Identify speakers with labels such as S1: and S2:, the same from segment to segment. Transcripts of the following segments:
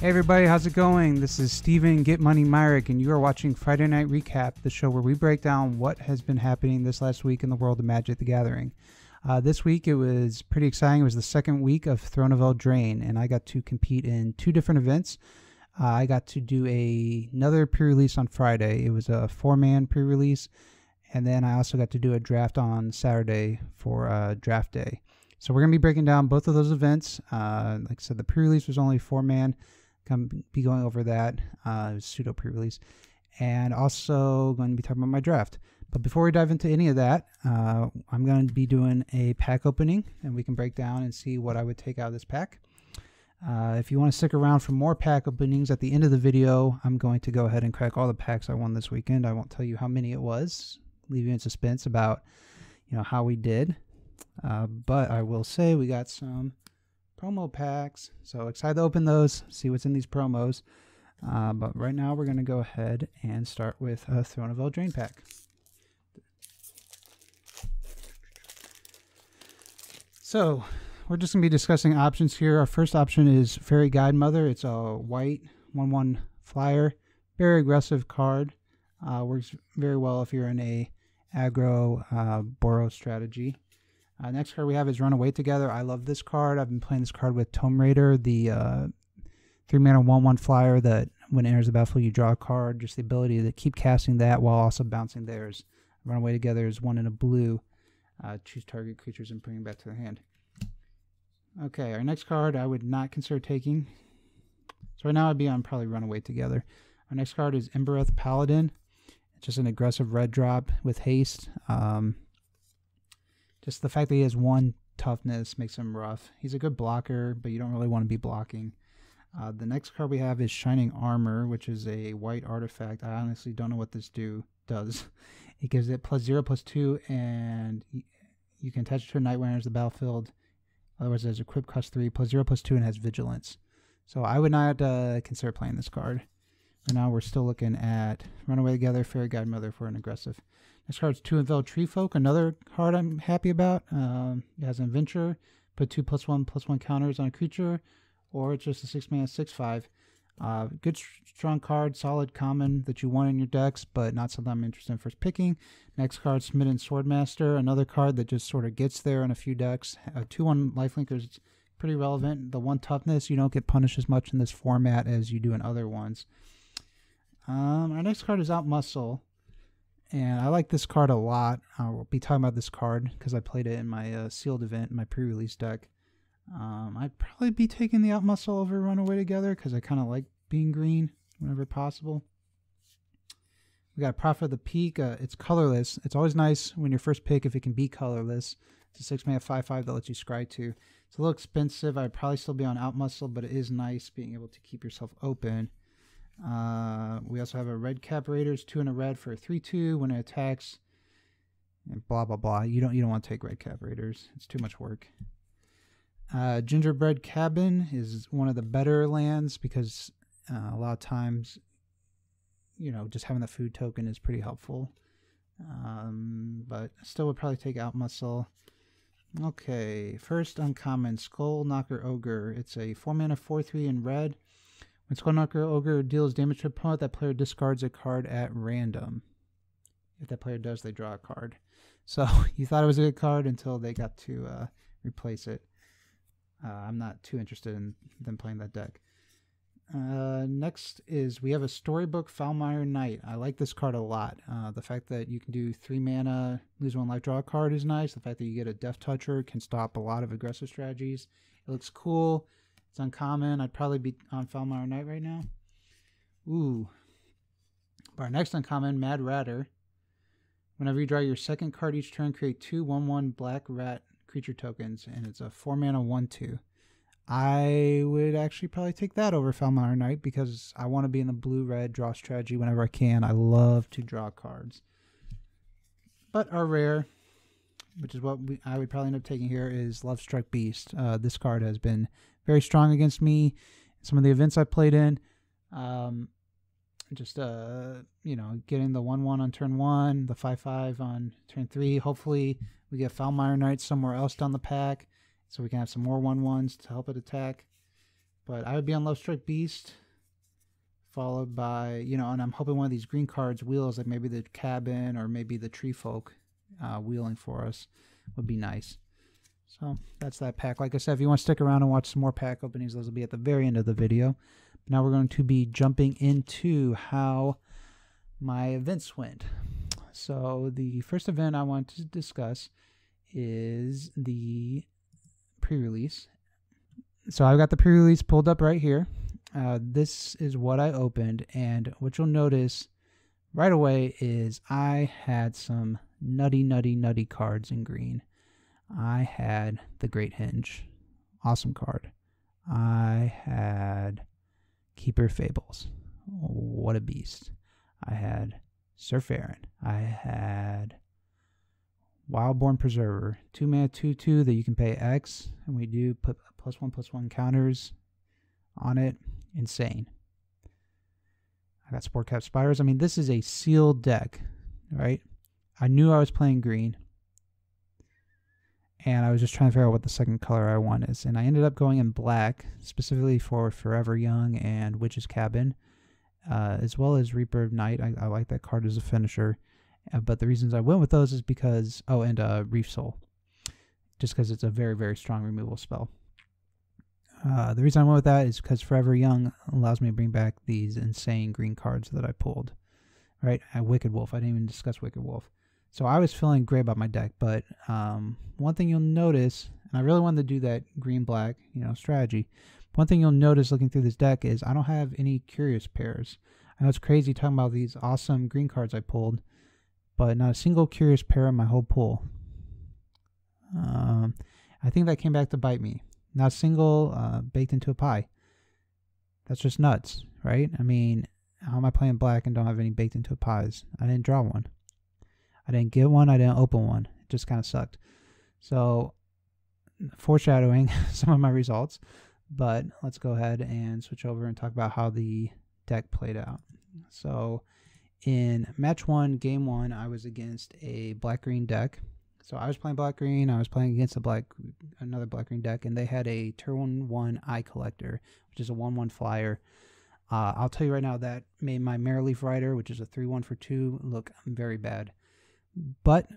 S1: Hey everybody, how's it going? This is Steven GetMoneyMyrick, and you are watching Friday Night Recap, the show where we break down what has been happening this last week in the world of Magic the Gathering. This week it was pretty exciting. It was the second week of Throne of Eldraine, and I got to compete in two different events. I got to do another pre-release on Friday. It was a 4-man pre-release, and then I also got to do a draft on Saturday for draft day. So we're going to be breaking down both of those events. Like I said, the pre-release was only 4-man. Be going over that. It was pseudo pre-release, and also going to be talking about my draft. But before we dive into any of that, I'm going to be doing a pack opening, and we can break down and see what I would take out of this pack. If you want to stick around for more pack openings at the end of the video, I'm going to go ahead and crack all the packs I won this weekend. I won't tell you how many it was, leave you in suspense about how we did. But I will say we got some promo packs, so excited to open those, see what's in these promos. But right now we're going to go ahead and start with a Throne of Eldraine pack. So we're just going to be discussing options here. Our first option is Fairy Godmother. It's a white 1/1 flyer, very aggressive card. Works very well if you're in a aggro Boros strategy. Next card we have is Runaway Together. I love this card. I've been playing this card with Tome Raider, the 3-mana 1/1 flyer that when it enters the battlefield you draw a card. Just the ability to keep casting that while also bouncing theirs. Runaway Together is 1 in a blue. Choose target creatures and bring them back to their hand. Okay, our next card I would not consider taking. So right now I'd be on probably Runaway Together. Our next card is Embereth Paladin. It's just an aggressive red drop with haste. Just the fact that he has 1 toughness makes him rough. He's a good blocker, but you don't really want to be blocking. The next card we have is Shining Armor, which is a white artifact. I honestly don't know what this does. It gives it +0/+2, and you can attach it to a Night when it enters the battlefield. Otherwise, it has Equip +3, +0/+2, and has Vigilance. So I would not consider playing this card. And now we're still looking at Runaway Together, Fairy Godmother for an aggressive. Next card is Two Unveiled Tree Folk, another card I'm happy about. It has an Adventure, put 2 +1/+1 counters on a creature, or it's just a 6-mana 6/5. Good strong card, solid common that you want in your decks, but not something I'm interested in first picking. Next card, Smitten Swordmaster, another card that just sort of gets there in a few decks. 2/1 lifelink is pretty relevant. The 1 toughness, you don't get punished as much in this format as you do in other ones. Our next card is Outmuscle. And I like this card a lot. I'll be talking about this card because I played it in my sealed event, my pre-release deck. I'd probably be taking the Outmuscle over Runaway Together because I kind of like being green whenever possible. We got Prophet of the Peak. It's colorless. It's always nice when your first pick if it can be colorless. It's a 6-mana 5/5 that lets you scry 2. It's a little expensive. I'd probably still be on Outmuscle, but it is nice being able to keep yourself open. We also have a Red Cap Raiders, 2 in a red for a 3/2 when it attacks, and blah blah blah. You don't want to take Red Cap Raiders. It's too much work. Gingerbread Cabin is one of the better lands because a lot of times, just having the food token is pretty helpful. But still would probably take Outmuscle. Okay, first uncommon, Skull Knocker Ogre. It's a 4-mana 4/3 in red. When Skull Knocker Ogre deals damage to an opponent, that player discards a card at random. If that player does, they draw a card. So you thought it was a good card until they got to replace it. I'm not too interested in them playing that deck. Next is we have a Storybook Foulmire Knight. I like this card a lot. The fact that you can do 3 mana, lose 1 life, draw a card is nice. The fact that you get a Death Toucher can stop a lot of aggressive strategies. It looks cool. It's uncommon. I'd probably be on Foulmire Knight right now. Ooh. But our next uncommon, Mad Ratter. Whenever you draw your second card each turn, create 2 1/1 black rat creature tokens, and it's a 4-mana 1/2. I would actually probably take that over Foulmire Knight because I want to be in the blue-red draw strategy whenever I can. I love to draw cards. But our rare, which is what I would probably end up taking here, is Lovestruck Beast. This card has been very strong against me. Some of the events I played in, just getting the 1/1 on turn 1, the 5/5 on turn 3. Hopefully we get Foulmire Knight somewhere else down the pack, so we can have some more 1/1s to help it attack. But I would be on Love Strike Beast, followed by, you know, and I'm hoping one of these green cards wheels, like maybe the cabin or maybe the tree folk wheeling for us would be nice. So that's that pack. Like I said, if you want to stick around and watch some more pack openings, those will be at the very end of the video. But now we're going to be jumping into how my events went. So the first event I want to discuss is the pre-release. So I've got the pre-release pulled up right here. This is what I opened, and what you'll notice right away is I had some nutty cards in green. I had the Great Hinge, awesome card. I had Keeper Fables, what a beast. I had Surf Aaron. I had Wildborn Preserver, 2-mana 2/2 that you can pay X, and we do put +1/+1 counters on it. Insane. I got Sport Cap Spiders. I mean, this is a sealed deck, right? I knew I was playing green, and I was just trying to figure out what the second color I want is, and I ended up going in black, specifically for Forever Young and Witch's Cabin, as well as Reaper of Night. I like that card as a finisher, but the reasons I went with those is because, and Reef Soul, just because it's a very strong removal spell. The reason I went with that is because Forever Young allows me to bring back these insane green cards that I pulled. Right? Wicked Wolf. I didn't even discuss Wicked Wolf. So I was feeling great about my deck, but one thing you'll notice, and I really wanted to do that green-black, strategy. One thing you'll notice looking through this deck is I don't have any curious pairs. I know it's crazy talking about these awesome green cards I pulled, but not a single curious pair in my whole pool. I think that came back to bite me. Not a single baked into a pie. That's just nuts, right? I mean, how am I playing black and don't have any baked into pies? I didn't draw one. I didn't get one. I didn't open one. It just kind of sucked. So, foreshadowing some of my results. But let's go ahead and switch over and talk about how the deck played out. So, in match 1, game 1, I was against a black-green deck. So I was playing black-green. I was playing against another black-green deck, and they had a turn 1 Eye Collector, which is a 1/1 flyer. I'll tell you right now that made my Marrowleaf Rider, which is a 3/1 for 2, look very bad. But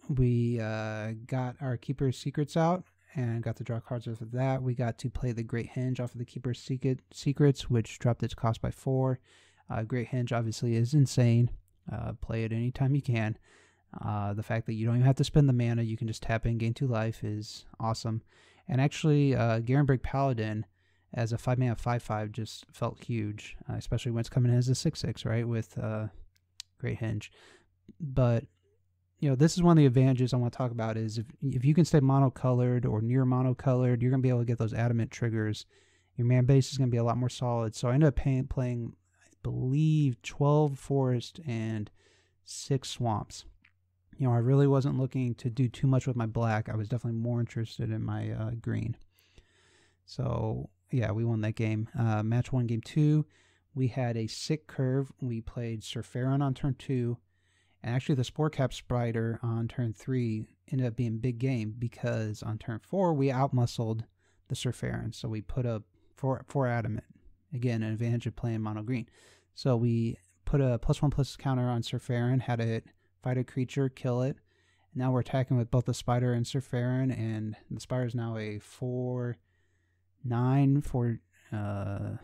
S1: we got our Keeper's Secrets out and got to draw cards off of that. We got to play the Great Hinge off of the Keeper's Secrets, which dropped its cost by 4. Great Hinge obviously is insane. Play it anytime you can. The fact that you don't even have to spend the mana, you can just tap in, gain 2 life is awesome. And actually, Garenbrig Paladin as a 5-mana 5/5 just felt huge, especially when it's coming in as a 6/6, right, with Great Hinge. But, this is one of the advantages I want to talk about is if you can stay monocolored or near monocolored, you're going to be able to get those adamant triggers. Your mana base is going to be a lot more solid. So I ended up playing, I believe, 12 Forest and 6 Swamps. I really wasn't looking to do too much with my black. I was definitely more interested in my green. So, yeah, we won that game. Match 1, game 2, we had a sick curve. We played Surf Aaron on turn 2. And actually, the Spore Cap Spider on turn 3 ended up being big game because on turn 4, we outmuscled the Surf Aaron. So we put up 4 adamant. Again, an advantage of playing mono green. So we put a +1/+ counter on Surf Aaron, had it fight a creature, kill it. Now we're attacking with both the Spider and Surf Aaron, and the Spider is now a 4/9 for, I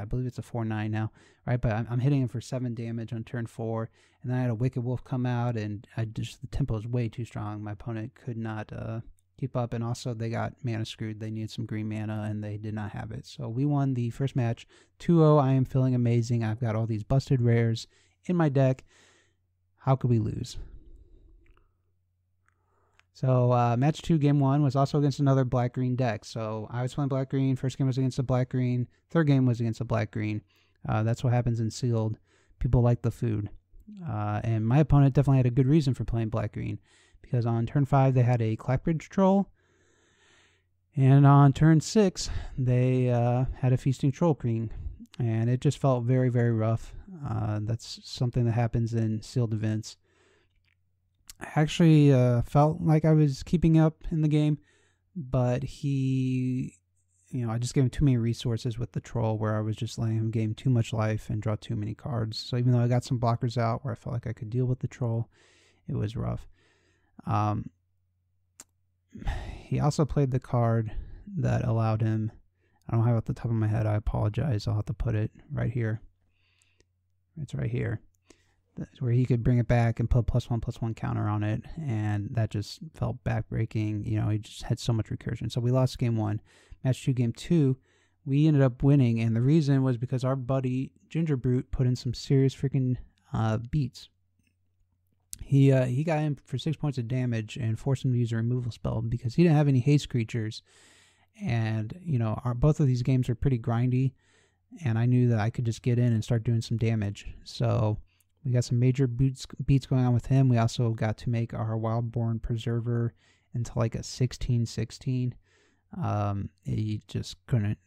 S1: believe it's a 4/9 now, right? But I'm hitting him for 7 damage on turn 4, and then I had a Wicked Wolf come out, and the tempo is way too strong. My opponent could not keep up, and also they got mana screwed. They needed some green mana, and they did not have it. So we won the first match 2-0. I am feeling amazing. I've got all these busted rares in my deck. How could we lose? So match 2, game 1 was also against another black-green deck. So I was playing black-green. First game was against a black-green. Third game was against a black-green. That's what happens in sealed. People like the food. And my opponent definitely had a good reason for playing black-green, because on turn 5 they had a Clackbridge Troll, and on turn 6 they had a Feasting Troll Queen. And it just felt very rough. That's something that happens in sealed events. I actually felt like I was keeping up in the game, but he I just gave him too many resources with the troll where I was just letting him gain too much life and draw too many cards. So even though I got some blockers out where I felt like I could deal with the troll, it was rough. He also played the card that allowed him, I don't have it at the top of my head, I apologize, I'll have to put it right here. It's right here. That's where he could bring it back and put +1/+1 counter on it, and that just felt backbreaking. He just had so much recursion. So we lost game 1. Match 2, game 2, we ended up winning, and the reason was because our buddy Ginger Brute put in some serious freaking beats. He got him for 6 points of damage and forced him to use a removal spell because he didn't have any haste creatures. And, both of these games are pretty grindy, and I knew that I could just get in and start doing some damage. So we got some major beats going on with him. We also got to make our Wildborn Preserver into like a 16/16. He just couldn't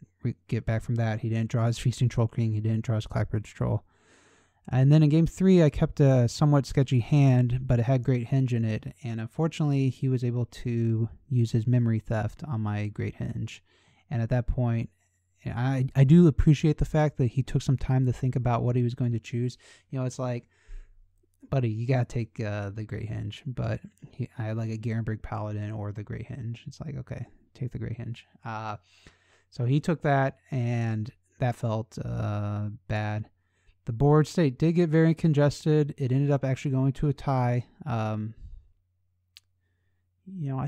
S1: get back from that. He didn't draw his Feasting Troll King. He didn't draw his Clackbridge Troll. And then in game 3, I kept a somewhat sketchy hand, but it had Great Henge in it. And unfortunately, he was able to use his Memory Theft on my Great Henge. And at that point, I do appreciate the fact that he took some time to think about what he was going to choose. It's like, buddy, you got to take the Great Henge. But I had like a Garenberg Paladin or the Great Henge. It's like, okay, take the Great Henge. So he took that, and that felt bad. The board state did get very congested. It ended up actually going to a tie. I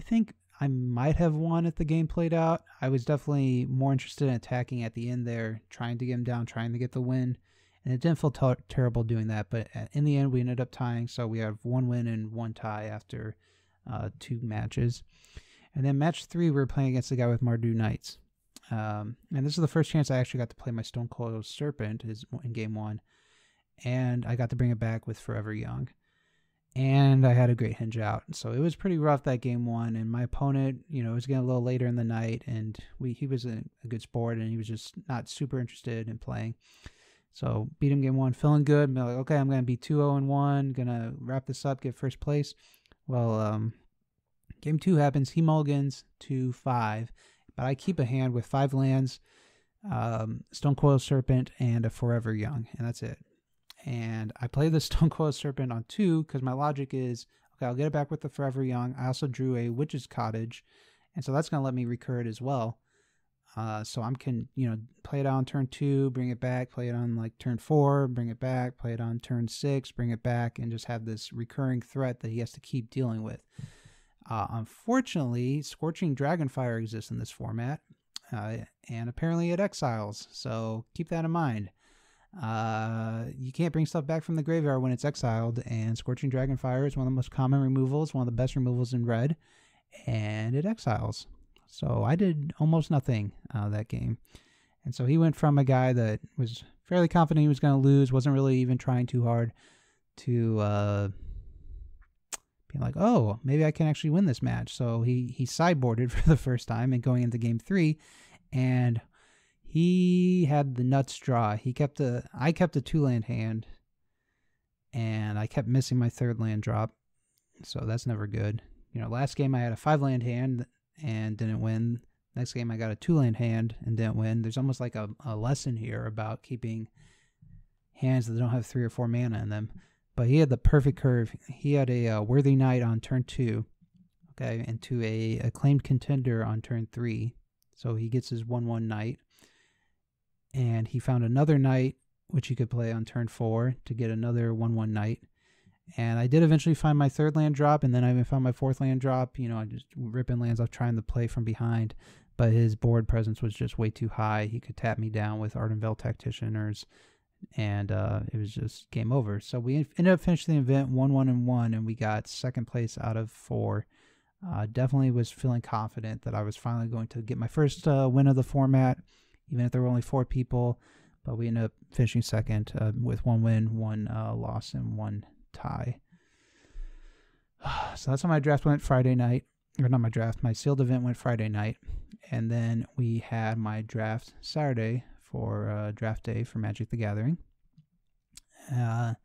S1: think I might have won if the game played out. I was definitely more interested in attacking at the end there, trying to get him down, trying to get the win. And it didn't feel terrible doing that. But in the end, we ended up tying. So we have 1 win and 1 tie after 2 matches. And then match 3, we were playing against the guy with Mardu Knights. And this is the first chance I actually got to play my Stone Cold Serpent in game 1. And I got to bring it back with Forever Young. And I had a Great Henge out. So it was pretty rough that game 1. And my opponent, it was getting a little later in the night. And he was a good sport. And he was just not super interested in playing. So beat him game 1, feeling good. I'm like, okay, I'm going to be 2-0-1. Going to wrap this up, get first place. Well, game 2 happens. He mulligans to 5. But I keep a hand with 5 lands, Stone Coil Serpent, and a Forever Young. And that's it. And I play the Stone Coil Serpent on 2 because my logic is, okay, I'll get it back with the Forever Young. I also drew a Witch's Cottage, and so that's going to let me recur it as well. So I can, play it on turn 2, bring it back, play it on like turn 4, bring it back, play it on turn 6, bring it back, and just have this recurring threat that he has to keep dealing with. Unfortunately, Scorching Dragonfire exists in this format, and apparently it exiles, so keep that in mind. You can't bring stuff back from the graveyard when it's exiled, and Scorching Dragonfire is one of the most common removals, one of the best removals in red, and it exiles. So I did almost nothing that game. And so he went from a guy that was fairly confident he was going to lose, wasn't really even trying too hard, to being like, oh, maybe I can actually win this match. So he sideboarded for the first time and going into game 3, and he had the nuts draw. I kept a 2-land hand, and I kept missing my 3rd land drop. So that's never good. Last game I had a 5-land hand and didn't win. Next game I got a 2-land hand and didn't win. There's almost like a lesson here about keeping hands that don't have 3 or 4 mana in them. But he had the perfect curve. He had a Worthy Knight on turn 2, okay, into a Acclaimed Contender on turn 3. So he gets his 1/1 Knight. And he found another Knight, which he could play on turn 4 to get another 1/1 Knight. And I did eventually find my 3rd land drop, and then I even found my 4th land drop. I just ripping lands off, trying to play from behind. But his board presence was just way too high. He could tap me down with Ardenvale Tactitioners, and it was just game over. So we ended up finishing the event 1-1-1, and we got 2nd place out of 4. Definitely was feeling confident that I was finally going to get my first win of the format, even if there were only 4 people. But we ended up finishing 2nd with 1 win, 1 loss, and 1 tie. So that's how my draft went Friday night. Or not my draft, my sealed event went Friday night. And then we had my draft Saturday for draft day for Magic the Gathering. I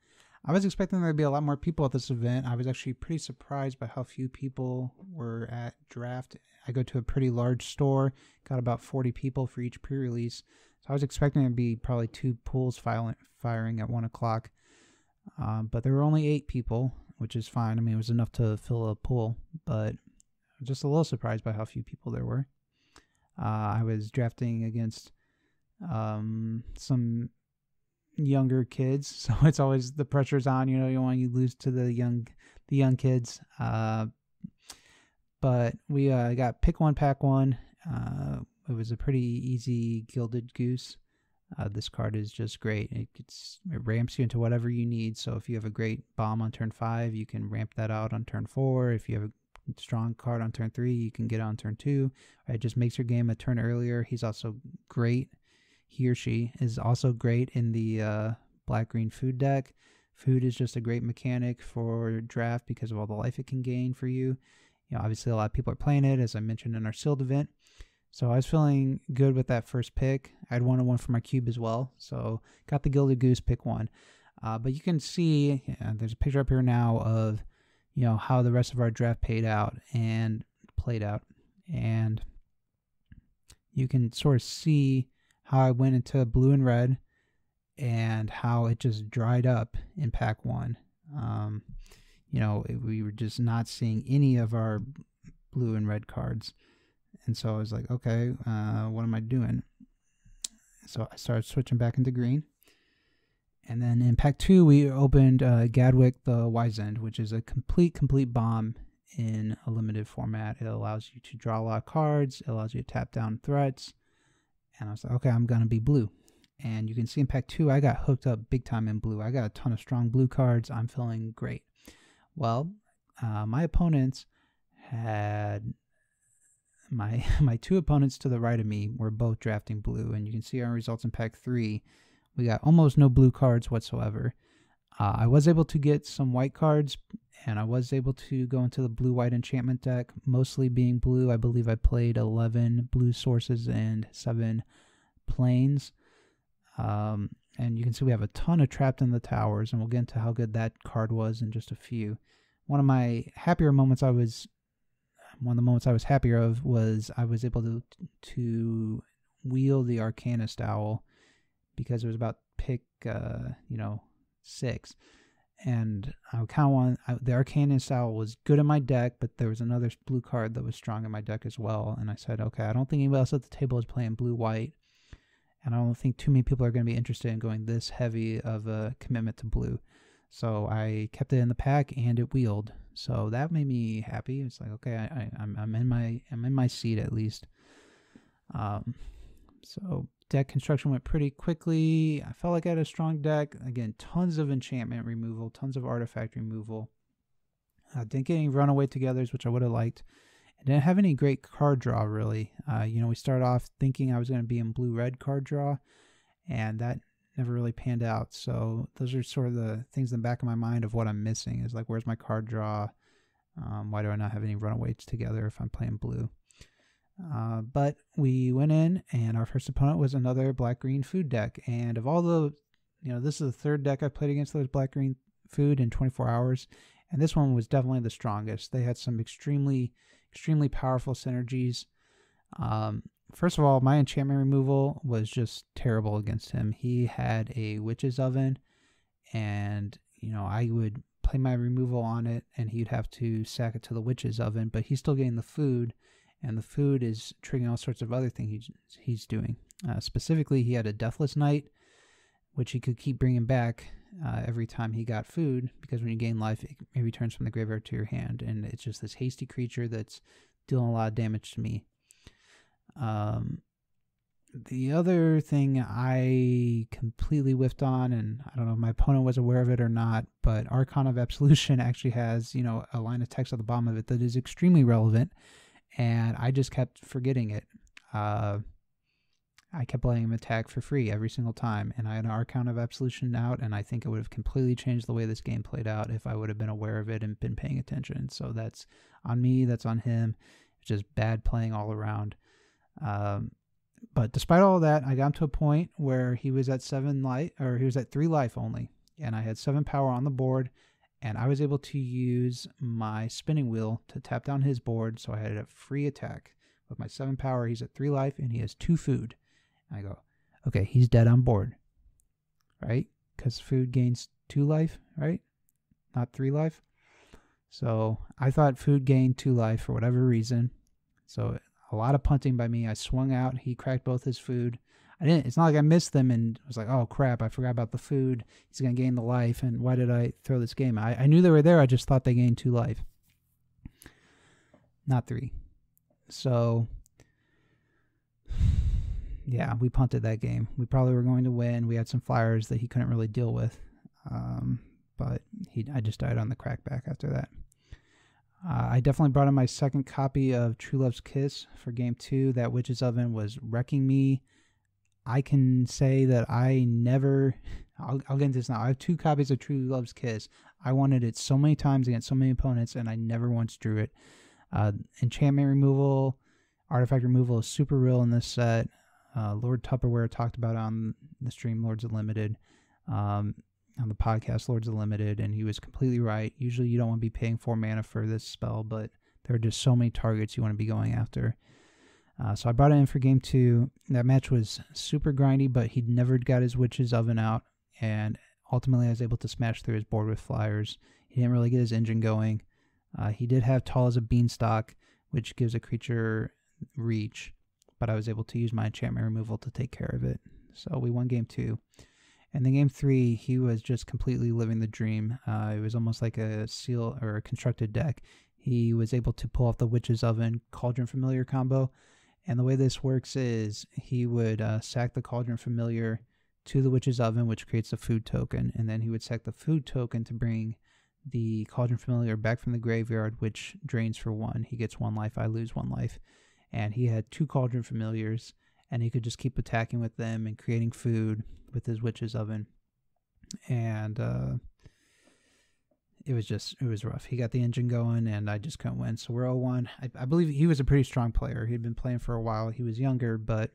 S1: I was expecting there to be a lot more people at this event. I was actually pretty surprised by how few people were at draft. I go to a pretty large store, got about 40 people for each pre-release. So I was expecting there to be probably 2 pools firing at 1 o'clock. But there were only 8 people, which is fine. I mean, it was enough to fill a pool, but I was just a little surprised by how few people there were. I was drafting against some younger kids, so it's always the pressure's on. You know, you want to lose to the young kids. But we got pick 1, pack 1. It was a pretty easy Gilded Goose. This card is just great. It ramps you into whatever you need. So if you have a great bomb on turn 5, you can ramp that out on turn 4. If you have a strong card on turn 3, you can get it on turn 2. It just makes your game a turn earlier. He's also great. He or she is also great in the black-green food deck. Food is just a great mechanic for draft because of all the life it can gain for you. You know, obviously a lot of people are playing it, as I mentioned in our sealed event. So I was feeling good with that first pick. I'd wanted one for my cube as well. So got the Gilded Goose, pick 1. But you can see, there's a picture up here now of, you know, how the rest of our draft played out. And you can sort of see how I went into blue and red and how it just dried up in pack 1. You know, we were just not seeing any of our blue and red cards. And so I was like, okay, what am I doing? So I started switching back into green. And then in pack 2, we opened Gadwick the Wizened, which is a complete bomb in a limited format. It allows you to draw a lot of cards. It allows you to tap down threats. And I was like, okay, I'm going to be blue. And you can see in pack 2, I got hooked up big time in blue. I got a ton of strong blue cards. I'm feeling great. Well, my opponents had... My 2 opponents to the right of me were both drafting blue. And you can see our results in pack 3. We got almost no blue cards whatsoever. I was able to get some white cards, and I was able to go into the blue-white enchantment deck, mostly being blue. I believe I played 11 blue sources and 7 plains. And you can see we have a ton of Trapped in the Towers, and we'll get into how good that card was in just a few. One of the moments I was happier of was I was able to wheel the Arcanist Owl, because it was about pick 6, and I kind of want the Arcanist Owl was good in my deck, but there was another blue card that was strong in my deck as well, and I said, okay, I don't think anybody else at the table is playing blue-white, and I don't think too many people are going to be interested in going this heavy of a commitment to blue. So I kept it in the pack, and it wheeled. So that made me happy. It's like, okay, I'm in my seat at least. So deck construction went pretty quickly. I felt like I had a strong deck. Again, tons of enchantment removal, tons of artifact removal. Didn't get any runaway togethers, which I would have liked. I didn't have any great card draw, really. We started off thinking I was going to be in blue-red card draw, and that never really panned out. So those are sort of the things in the back of my mind of what I'm missing, is like, where's my card draw? Why do I not have any runaways together if I'm playing blue? But we went in, and our first opponent was another black-green food deck. And of all the, this is the 3rd deck I played against those black-green food in 24 hours. And this one was definitely the strongest. They had some extremely powerful synergies. First of all, my enchantment removal was just terrible against him. He had a Witch's Oven, and, I would play my removal on it, and he'd have to sack it to the Witch's Oven, but he's still getting the food, and the food is triggering all sorts of other things he's doing. Specifically, he had a Deathless Knight, which he could keep bringing back every time he got food, because when you gain life, it returns from the graveyard to your hand, and it's just this hasty creature that's dealing a lot of damage to me. The other thing I completely whiffed on, and I don't know if my opponent was aware of it or not, but Archon of Absolution actually has, a line of text at the bottom of it that is extremely relevant, and I just kept forgetting it. I kept letting him attack for free every single time, and I had an Archon of Absolution out, and I think it would have completely changed the way this game played out if I would have been aware of it and been paying attention. So that's on me, that's on him. It's just bad playing all around. But despite all of that, I got him to a point where he was at 7 life, or he was at 3 life only. and I had 7 power on the board, and I was able to use my spinning wheel to tap down his board, so I had a free attack. With my 7 power, he's at 3 life, and he has 2 food. And I go, okay, he's dead on board, right? Because food gains 2 life, right? Not 3 life. So I thought food gained 2 life for whatever reason. So a lot of punting by me. I swung out. He cracked both his food. It's not like I missed them and was like, oh crap, I forgot about the food. He's going to gain the life. And why did I throw this game? I knew they were there. I just thought they gained 2 life. Not 3. So yeah, we punted that game. We probably were going to win. We had some flyers that he couldn't really deal with. But I just died on the crackback after that. I definitely brought in my second copy of True Love's Kiss for game 2. That Witch's Oven was wrecking me. I can say that I never... I'll get into this now. I have 2 copies of True Love's Kiss. I wanted it so many times against so many opponents, and I never once drew it. Enchantment removal, artifact removal is super real in this set. Lord Tupperware talked about it on the stream, Lords Unlimited. On the podcast, Lords Unlimited, and he was completely right. Usually you don't want to be paying 4 mana for this spell, but there are just so many targets you want to be going after. So I brought it in for game 2. That match was super grindy, but he never got his Witch's Oven out, and ultimately I was able to smash through his board with flyers. He didn't really get his engine going. He did have Tall as a Beanstalk, which gives a creature reach, but I was able to use my enchantment removal to take care of it. So we won game 2. And then game 3, he was just completely living the dream. It was almost like a seal or a constructed deck. He was able to pull off the Witch's Oven Cauldron Familiar combo. And the way this works is he would sack the Cauldron Familiar to the Witch's Oven, which creates a food token. And then he would sack the food token to bring the Cauldron Familiar back from the graveyard, which drains for 1. He gets 1 life, I lose 1 life. And he had 2 Cauldron Familiars, and he could just keep attacking with them and creating food with his Witch's Oven. And it was rough. He got the engine going, and I just couldn't win. So we're 0-1. I believe he was a pretty strong player. He'd been playing for a while. He was younger, but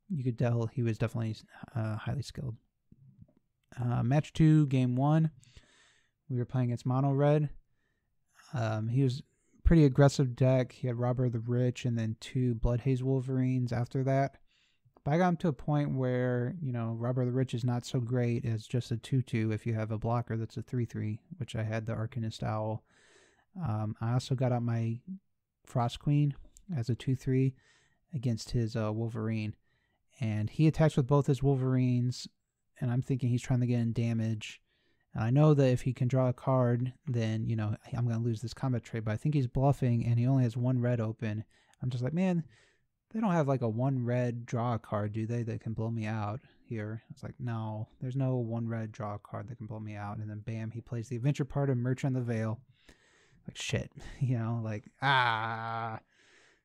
S1: you could tell he was definitely highly skilled. Match 2, game 1. We were playing against Mono Red. He was pretty aggressive deck. He had Robber the Rich and then 2 Bloodhaze Wolverines after that. But I got him to a point where, Robber the Rich is not so great as just a 2-2 if you have a blocker that's a 3-3, which I had the Arcanist Owl. I also got out my Frost Queen as a 2-3 against his Wolverine. And he attacks with both his Wolverines, and I'm thinking he's trying to get in damage. And I know that if he can draw a card, then, I'm going to lose this combat trade. But I think he's bluffing, and he only has 1 red open. I'm just like, man, they don't have like a 1 red draw a card, do they, that can blow me out here? It's like, no, there's no 1 red draw a card that can blow me out. And then bam, he plays the Adventure part of Merchant of the Veil. Like, shit,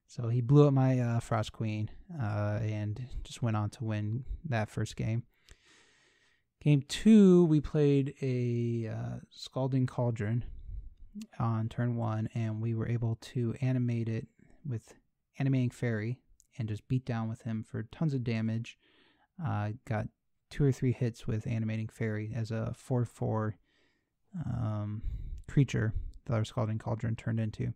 S1: So he blew up my Frost Queen and just went on to win that first game. Game 2, we played a Scalding Cauldron on turn 1, and we were able to animate it with Animating Fairy and just beat down with him for tons of damage. Got 2 or 3 hits with Animating Fairy as a 4/4 creature that our Scalding Cauldron turned into.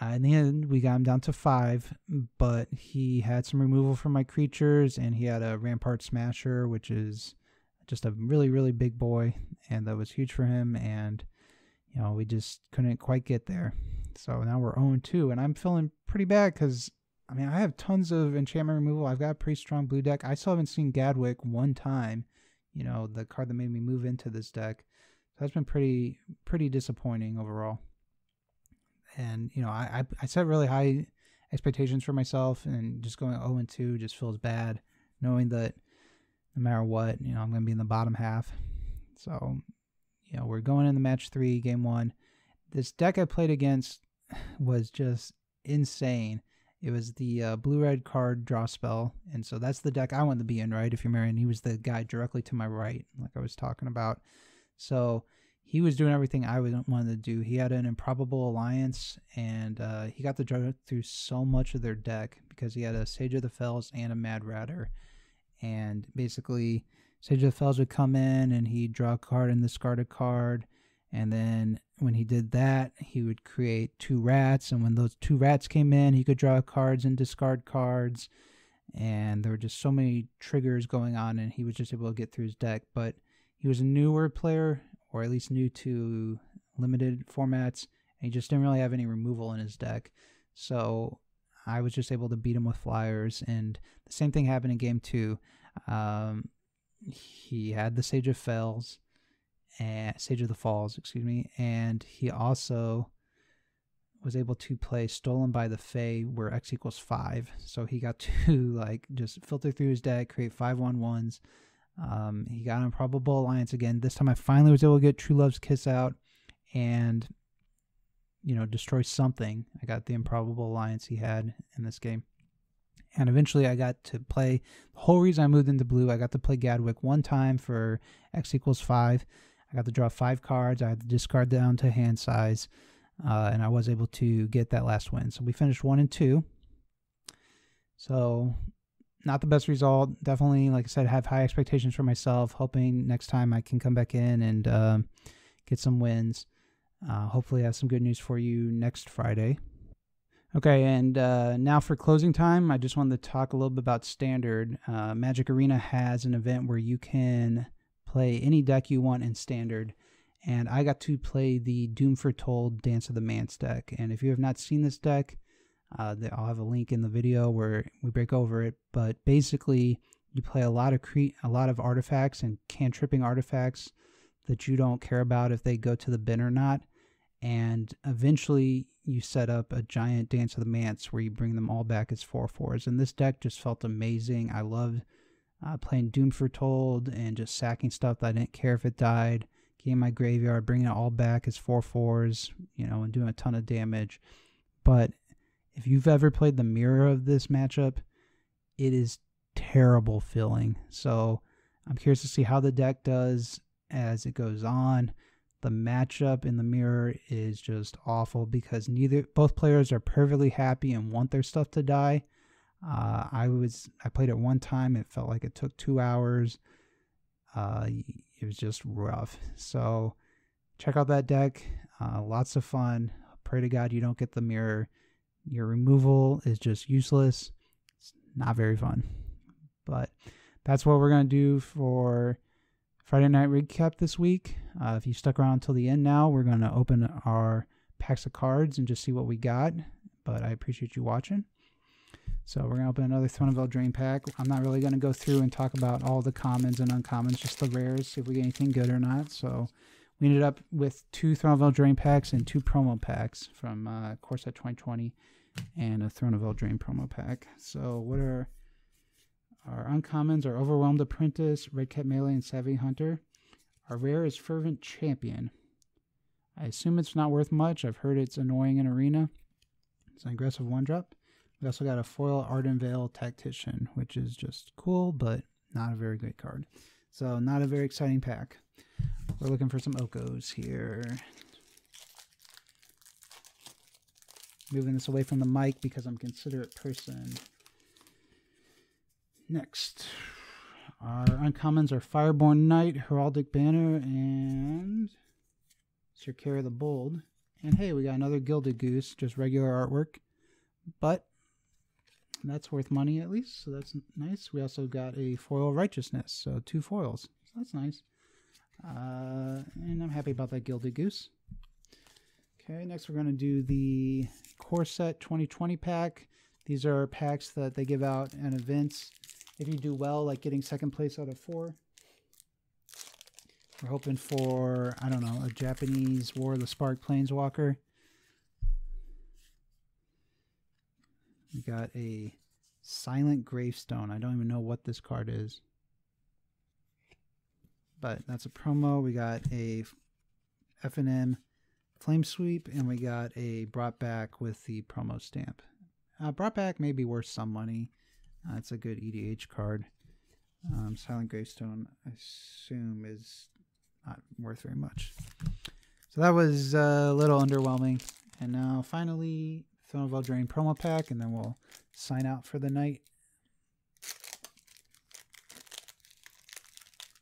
S1: In the end, we got him down to 5, but he had some removal from my creatures, and he had a Rampart Smasher, which is just a really, really big boy, and that was huge for him, and we just couldn't quite get there. So now we're 0-2, and I'm feeling pretty bad because, I have tons of enchantment removal. I've got a pretty strong blue deck. I still haven't seen Gadwick one time, the card that made me move into this deck. So that's been pretty disappointing overall. And, I set really high expectations for myself, and just going 0-2 just feels bad, knowing that no matter what, I'm going to be in the bottom half. So, we're going into match 3, game 1. This deck I played against was just insane. It was the blue-red card draw spell, and so that's the deck I wanted to be in, right? If you're Marion, he was the guy directly to my right, like I was talking about. So he was doing everything I wanted to do. He had an Improbable Alliance, and he got to draw through so much of their deck because he had a Sage of the Fells and a Mad Ratter. And basically, Sage of the Fells would come in and he'd draw a card and discard a card. And then when he did that, he would create 2 rats. And when those 2 rats came in, he could draw cards and discard cards. And there were just so many triggers going on, and he was just able to get through his deck. But he was a newer player, or at least new to limited formats, and he just didn't really have any removal in his deck. So I was just able to beat him with flyers, and the same thing happened in game 2. He had the Sage of Falls, and Sage of the Falls, excuse me, and he also was able to play Stolen by the Fae, where X equals 5. So he got to like just filter through his deck, create 5/1/1s. He got an Improbable Alliance again. This time I finally was able to get True Love's Kiss out and, you know, destroy something. I got the Improbable Alliance he had in this game. And eventually I got to play, the whole reason I moved into blue, I got to play Gadwick 1 time for X equals 5. I got to draw 5 cards. I had to discard down to hand size. And I was able to get that last win. So we finished 1 and 2. So not the best result. Definitely, like I said, have high expectations for myself, hoping next time I can come back in and get some wins. Hopefully I have some good news for you next Friday. Okay, and now for closing time, I just wanted to talk a little bit about Standard. Magic Arena has an event where you can play any deck you want in Standard. And I got to play the Doom Foretold Dance of the Mance deck. And if you have not seen this deck, I'll have a link in the video where we break over it. But basically, you play a lot of artifacts and cantripping artifacts that you don't care about if they go to the bin or not. And eventually, you set up a giant Dance of the Mance where you bring them all back as 4/4s. And this deck just felt amazing. I loved playing Doom Foretold and just sacking stuff that I didn't care if it died. Getting my graveyard, bringing it all back as 4/4s, you know, and doing a ton of damage. But if you've ever played the mirror of this matchup, it is terrible feeling. So I'm curious to see how the deck does as it goes on. The matchup in the mirror is just awful because both players are perfectly happy and want their stuff to die. I played it 1 time. It felt like it took 2 hours. It was just rough. So check out that deck. Lots of fun. Pray to God you don't get the mirror. Your removal is just useless. It's not very fun. But that's what we're going to do for Friday Night Recap this week. If you stuck around until the end now, we're going to open our packs of cards and just see what we got. But I appreciate you watching. So we're going to open another Throne of Eldraine pack. I'm not really going to go through and talk about all the commons and uncommons, just the rares, see if we get anything good or not. So we ended up with 2 Throne of Eldraine packs and 2 promo packs from Core Set 2020 and a Throne of Eldraine promo pack. So what are our uncommons? Our Overwhelmed Apprentice, Red Cat Melee, and Savvy Hunter. Our rare is Fervent Champion. I assume it's not worth much. I've heard it's annoying in Arena. It's an aggressive 1-drop. We also got a foil Ardenvale Tactician, which is just cool, but not a very great card. So not a very exciting pack. We're looking for some Okos here. Moving this away from the mic because I'm a considerate person. Next, our uncommons are Fireborn Knight, Heraldic Banner, and Circara the Bold. And hey, we got another Gilded Goose, just regular artwork. But that's worth money at least, so that's nice. We also got a foil Righteousness, so 2 foils. So that's nice. And I'm happy about that Gilded Goose. Okay, next we're going to do the Core Set 2020 pack. These are packs that they give out at events. If you do well, like getting 2nd place out of 4. We're hoping for, I don't know, a Japanese War of the Spark Planeswalker. We got a Silent Gravestone. I don't even know what this card is. But that's a promo. We got a F&M Flame Sweep, and we got a Brought Back with the promo stamp. Brought Back may be worth some money. It's a good EDH card. Silent Gravestone, I assume, is not worth very much. So that was a little underwhelming. And now, finally, Throne of Eldraine promo pack, and then we'll sign out for the night.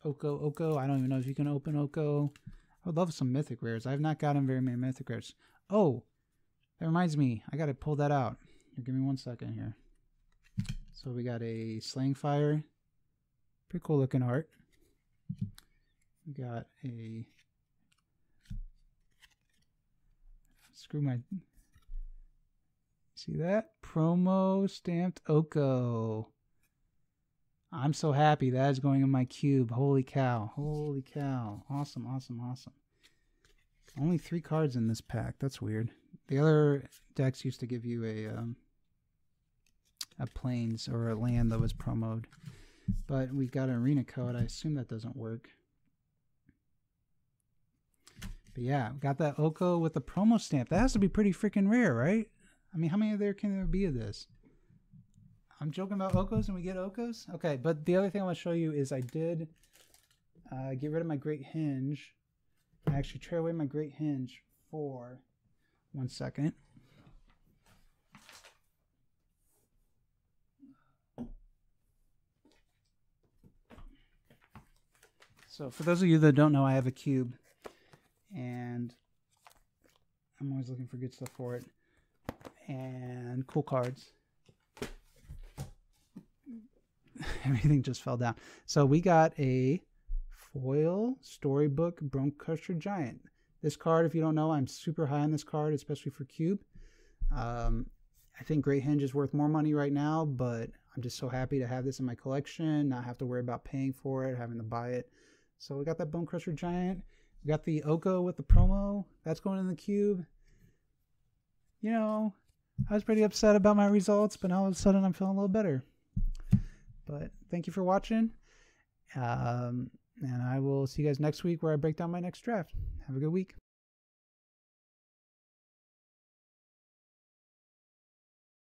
S1: Oko. I don't even know if you can open Oko. I would love some mythic rares. I've not gotten very many mythic rares. Oh, that reminds me. I got to pull that out. Here, give me 1 second here. So we got a Slaying Fire. Pretty cool looking art. We got a... Screw my... See that? Promo stamped Oko. I'm so happy that is going in my cube. Holy cow. Holy cow. Awesome, awesome, awesome. Only 3 cards in this pack. That's weird. The other decks used to give you a plains or a land that was promoed. But we got an arena code. I assume that doesn't work. But yeah, we got that Oko with the promo stamp. That has to be pretty freaking rare, right? I mean, how many can there be of this? I'm joking about Okos and we get Okos? Okay, but the other thing I want to show you is I did get rid of my Great Hinge. I actually trade away my Great Hinge for 1 second. So for those of you that don't know, I have a cube and I'm always looking for good stuff for it and cool cards. Everything just fell down. So we got a foil storybook Bone Crusher Giant. This card, if you don't know, I'm super high on this card, especially for cube. I think Great Hinge is worth more money right now, but I'm just so happy to have this in my collection, not have to worry about paying for it, having to buy it. So we got that Bone Crusher Giant. We got the Oko with the promo. That's going in the cube. You know, I was pretty upset about my results, but now all of a sudden I'm feeling a little better. But thank you for watching. And I will see you guys next week where I break down my next draft. Have a good week.